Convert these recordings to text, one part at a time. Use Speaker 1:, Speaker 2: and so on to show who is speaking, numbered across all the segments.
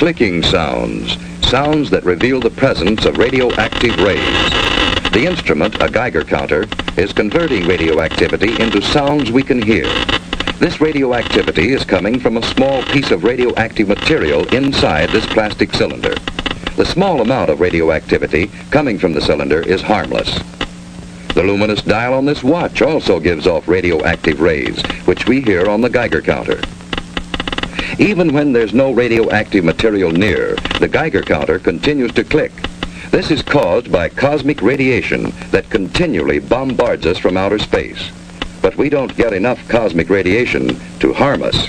Speaker 1: clicking sounds, sounds that reveal the presence of radioactive rays. The instrument, a Geiger counter, is converting radioactivity into sounds we can hear. This radioactivity is coming from a small piece of radioactive material inside this plastic cylinder. The small amount of radioactivity coming from the cylinder is harmless. The luminous dial on this watch also gives off radioactive rays, which we hear on the Geiger counter. Even when there's no radioactive material near, the Geiger counter continues to click. This is caused by cosmic radiation that continually bombards us from outer space. But we don't get enough cosmic radiation to harm us.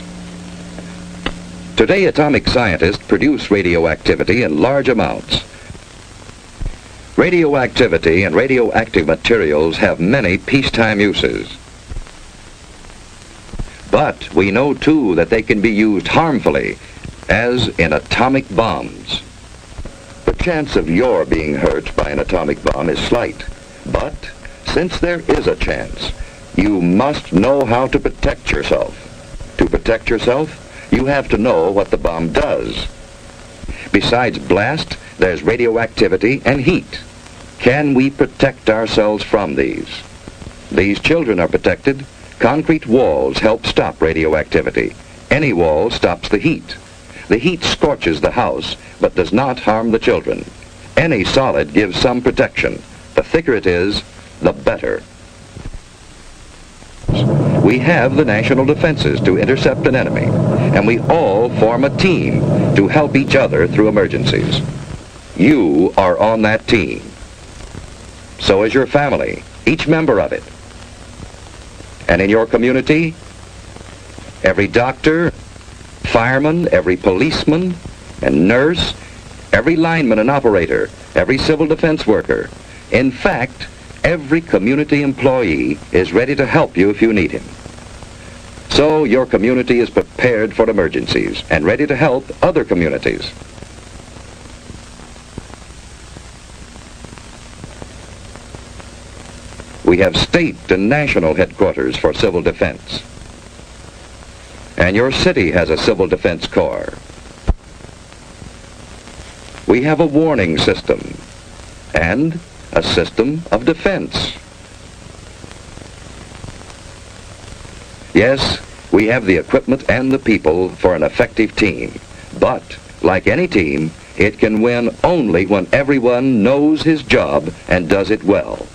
Speaker 1: Today, atomic scientists produce radioactivity in large amounts. Radioactivity and radioactive materials have many peacetime uses. But we know, too, that they can be used harmfully, as in atomic bombs. The chance of your being hurt by an atomic bomb is slight. But since there is a chance, you must know how to protect yourself. To protect yourself, you have to know what the bomb does. Besides blast, there's radioactivity and heat. Can we protect ourselves from these? These children are protected. Concrete walls help stop radioactivity. Any wall stops the heat. The heat scorches the house, but does not harm the children. Any solid gives some protection. The thicker it is, the better. We have the national defenses to intercept an enemy, and we all form a team to help each other through emergencies. You are on that team. So is your family, each member of it. And in your community, every doctor, fireman, every policeman and nurse, every lineman and operator, every civil defense worker, in fact, every community employee is ready to help you if you need him. So your community is prepared for emergencies and ready to help other communities. We have state and national headquarters for civil defense. And your city has a civil defense corps. We have a warning system and a system of defense. Yes, we have the equipment and the people for an effective team. But, like any team, it can win only when everyone knows his job and does it well.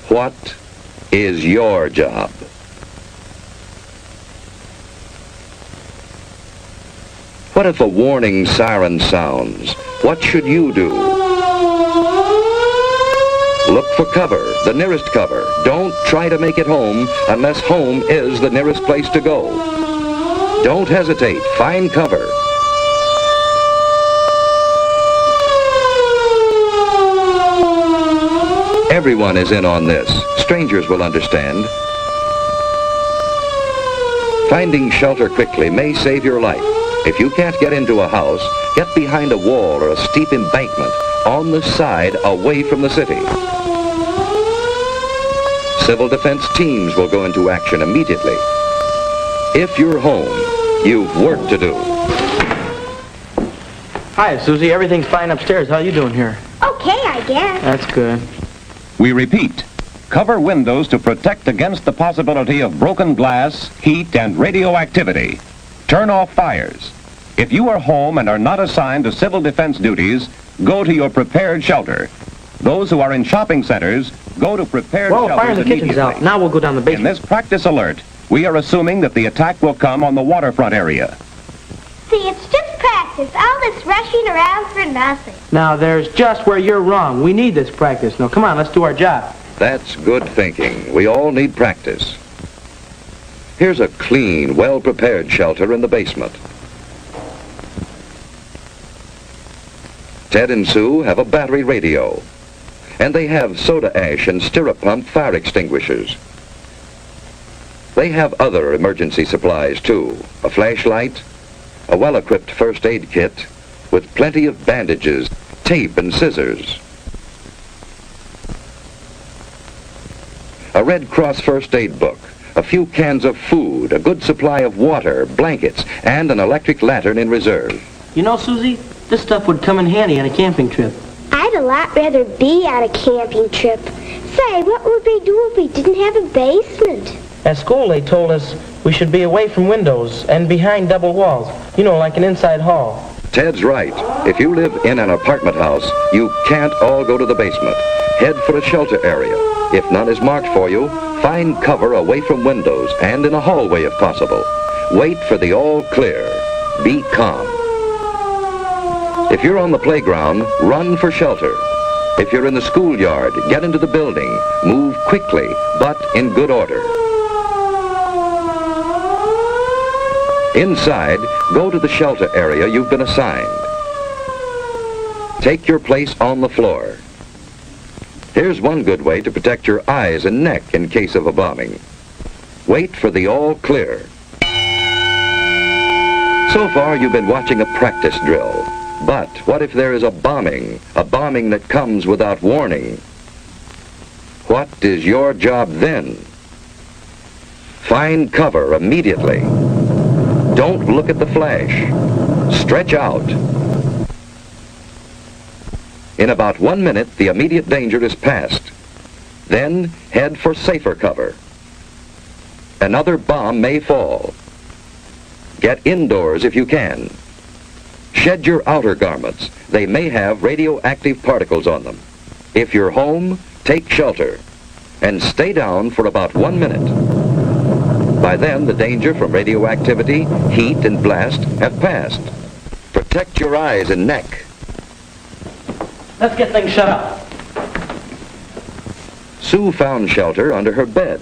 Speaker 1: What is your job? What if a warning siren sounds? What should you do? Look for cover, the nearest cover. Don't try to make it home unless home is the nearest place to go. Don't hesitate. Find cover. Everyone is in on this. Strangers will understand. Finding shelter quickly may save your life. If you can't get into a house, get behind a wall or a steep embankment on the side away from the city. Civil defense teams will go into action immediately. If you're home, you've work to do.
Speaker 2: Hi, Susie. Everything's fine upstairs. How you doing here?
Speaker 3: Okay, I guess.
Speaker 2: That's good.
Speaker 4: We repeat, cover windows to protect against the possibility of broken glass, heat, and radioactivity. Turn off fires. If you are home and are not assigned to civil defense duties, go to your prepared shelter. Those who are in shopping centers, go to prepared shelters
Speaker 2: fire in the kitchen's out. Now we'll go down the basement.
Speaker 4: In this practice alert, we are assuming that the attack will come on the waterfront area.
Speaker 3: See, it's just practice. All this rushing around for nothing.
Speaker 2: Now, there's just where you're wrong. We need this practice. Now, come on, let's do our job.
Speaker 1: That's good thinking. We all need practice. Here's a clean, well-prepared shelter in the basement. Ted and Sue have a battery radio, and they have soda ash and stirrup pump fire extinguishers. They have other emergency supplies, too. A flashlight, a well-equipped first aid kit with plenty of bandages, tape, and scissors. A Red Cross first aid book, a few cans of food, a good supply of water, blankets, and an electric lantern in reserve.
Speaker 2: You know, Susie, This stuff would come in handy on a camping trip.
Speaker 3: I'd a lot rather be on a camping trip. Say, what would we do if we didn't have a basement?
Speaker 2: At school, they told us we should be away from windows and behind double walls. You know, like an inside hall.
Speaker 1: Ted's right. If you live in an apartment house, you can't all go to the basement. Head for a shelter area. If none is marked for you, find cover away from windows and in a hallway if possible. Wait for the all clear. Be calm. If you're on the playground, run for shelter. If you're in the schoolyard, get into the building. Move quickly, but in good order. Inside, go to the shelter area you've been assigned. Take your place on the floor. Here's one good way to protect your eyes and neck in case of a bombing. Wait for the all clear. So far, you've been watching a practice drill. But what if there is a bombing that comes without warning? What is your job then? Find cover immediately. Don't look at the flash. Stretch out. In about 1 minute, the immediate danger is past. Then head for safer cover. Another bomb may fall. Get indoors if you can. Shed your outer garments. They may have radioactive particles on them. If you're home, take shelter and stay down for about 1 minute. By then, the danger from radioactivity, heat, and blast have passed. Protect your eyes and neck.
Speaker 2: Let's get things shut up.
Speaker 1: Sue found shelter under her bed.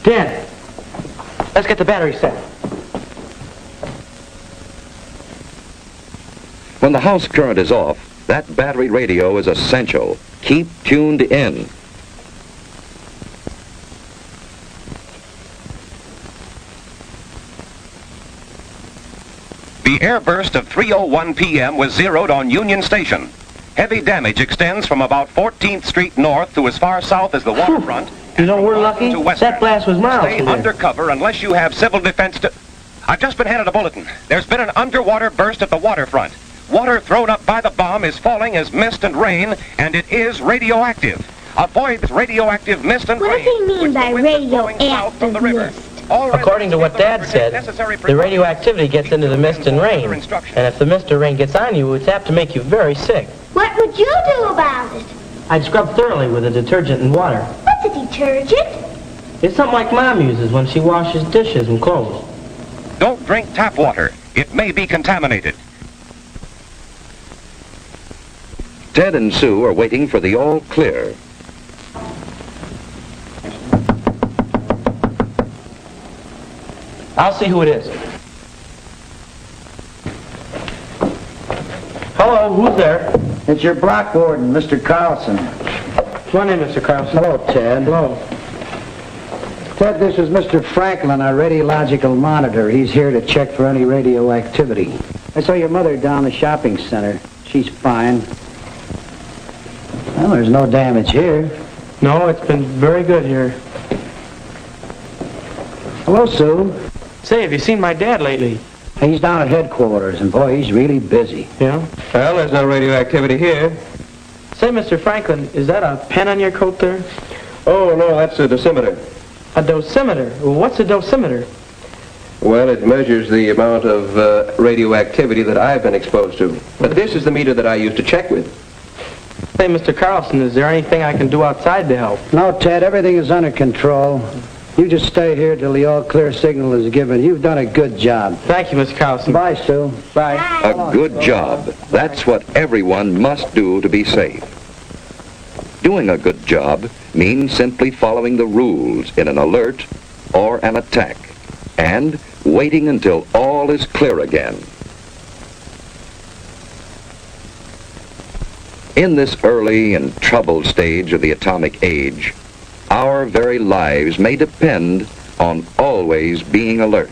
Speaker 2: Dad, let's get the battery set.
Speaker 1: When the house current is off, that battery radio is essential. Keep tuned in.
Speaker 4: The airburst of 3:01 p.m. was zeroed on Union Station. Heavy damage extends from about 14th Street north to as far south as the waterfront.
Speaker 2: You know, we're lucky. That blast was miles
Speaker 4: Stay
Speaker 2: from there.
Speaker 4: undercover unless you have civil defense to... I've just been handed a bulletin. There's been an underwater burst at the waterfront. Water thrown up by the bomb is falling as mist and rain, and it is radioactive. Avoid radioactive mist and
Speaker 3: What
Speaker 4: rain.
Speaker 3: does he mean
Speaker 4: which
Speaker 3: by
Speaker 4: the wind is blowing south from the river.
Speaker 3: radioactive mist?
Speaker 4: All
Speaker 2: According to what
Speaker 4: residents
Speaker 2: Dad
Speaker 4: give the
Speaker 2: said,
Speaker 4: necessary
Speaker 2: the radioactivity gets into the mist and rain.
Speaker 4: Further instructions.
Speaker 2: And if the mist or rain gets on you, it's apt to make you very sick.
Speaker 3: What would you do about it?
Speaker 2: I'd scrub thoroughly with a detergent and water.
Speaker 3: What's a detergent?
Speaker 2: It's something like Mom uses when she washes dishes and clothes.
Speaker 4: Don't drink tap water. It may be contaminated.
Speaker 1: Ted and Sue are waiting for the all clear.
Speaker 2: I'll see who it is. Hello, who's there?
Speaker 5: It's your block warden, Mr. Carlson.
Speaker 2: Come on in, Mr. Carlson.
Speaker 5: Hello, Ted.
Speaker 2: Hello.
Speaker 5: Ted, this is Mr. Franklin, our radiological monitor. He's here to check for any radioactivity. I saw your mother down the shopping center. She's fine. Well, there's no damage here.
Speaker 2: No, it's been very good here.
Speaker 5: Hello, Sue.
Speaker 2: Say, have you seen my dad lately?
Speaker 5: He's down at headquarters, and boy, he's really busy.
Speaker 2: Yeah?
Speaker 6: Well, there's no radioactivity here.
Speaker 2: Say, Mr. Franklin, is that a pen on your coat there?
Speaker 6: Oh, no, that's a dosimeter.
Speaker 2: A dosimeter? Well, what's a dosimeter?
Speaker 6: Well, it measures the amount of radioactivity that I've been exposed to. But this is the meter that I use to check with.
Speaker 2: Say, Mr. Carlson, is there anything I can do outside to help?
Speaker 5: No, Ted, everything is under control. You just stay here till the all-clear signal is given. You've done a good job.
Speaker 2: Thank you, Mr. Carlson.
Speaker 5: Bye, Sue.
Speaker 2: Bye.
Speaker 1: A good job. That's what everyone must do to be safe. Doing a good job means simply following the rules in an alert or an attack and waiting until all is clear again. In this early and troubled stage of the atomic age, our very lives may depend on always being alert.